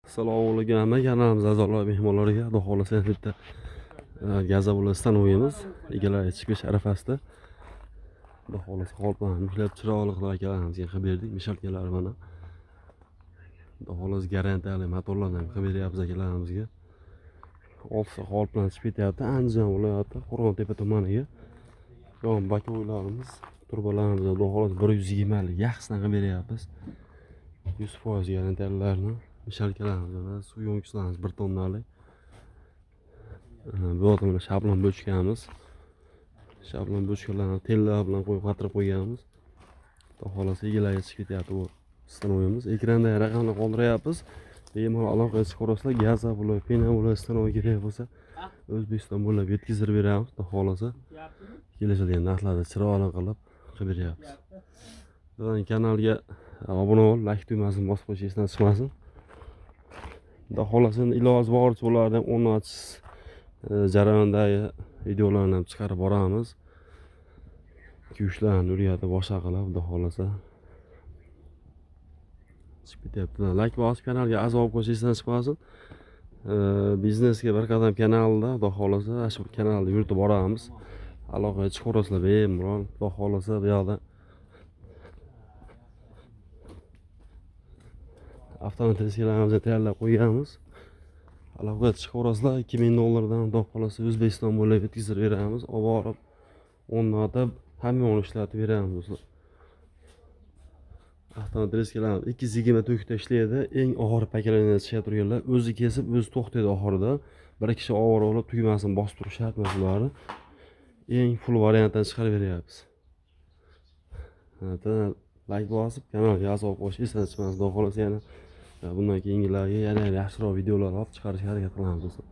Assalomu alaykum hamma kanalimiz a'zolari mehmonlariga xudo xohlasa bitta gaza bilan stanovimiz egalari chiqish arafasida xudo xohlasa qolpan ishlab chiroyli qilib akalarimizga qilib berdik mishalkalar mana xudo xohlasa garantiyali motorlarni ham qilib beryapmiz akalarimizga oltita qolip bilan chiqib ketyapti Andijon viloyati Qo'rg'ontepa tumaniga yon bakovlarimiz turbalarimiz xudo xohlasa 120 lik yaxshisidan qilib beryapmiz 100% garantiyalilarni mishalkalarimiz suv yo'ngichlarimiz 1 tonnalik bu yerda mana shablon bochkamiz shablon bochkalarni tellar bilan qo'yib qatirib qo'yganmiz xudo xohlasa egalariga chiqib ketyapti bu stanovimiz ekranda raqamni qoldiryapmiz bemalol aloqaga chiqib ko'rasizlar gaza bo'lib pena bo'lib stanov kerak bo'lsa O'zbekiston bo'ylab yetkazib beramiz xudo xohlasa kelishilgan narxlarda chiroyli qilib beryapmiz kanalga obuna bo'l like tugmasini bosib qo'yish esdan chiqmasin xudo xohlasa iloji boricha ulardan o'rnatish jarayonidagi videolarni ham chiqarib boramiz kuyishlarni uryapti boshqa qilib xudo xohlasa chiqib ketyapti like bosib kanalga a'zo bo'lib qo'yish esdan chiqmasin biznesga bir qadam kanalida xudo xohlasa shu kanalni yuritib boramiz aloqaga chiqib ko'rasizlar bemalol xudo xohlasa bu yoqda avtomobillarimizni tayyorlab qo'yganmiz aloqaga chiqib ko'rasizlar 2000 dollardan xudo xohlasa O'zbekiston bo'ylab yetkazib beramiz olib borib o'rnatib hamma yoqni ishlatib beramiz do'stlar avtomobillarimiz 220 ta ishlaydi eng og'ir paketlarni chiqarib turganlar o'zi kesib o'zi to'xtaydi oxirida bir kishi ovora olib tugmasini bosib turish shart emas ularni eng full variantdan chiqarib beryapmiz like bosib kanalga a'zo bo'lib qolish esdan chiqmasin xudo xohlasa yana bundan keyingilarga yana yaxshiroq videolar olib chiqarishga harakat qilamiz do'stlar.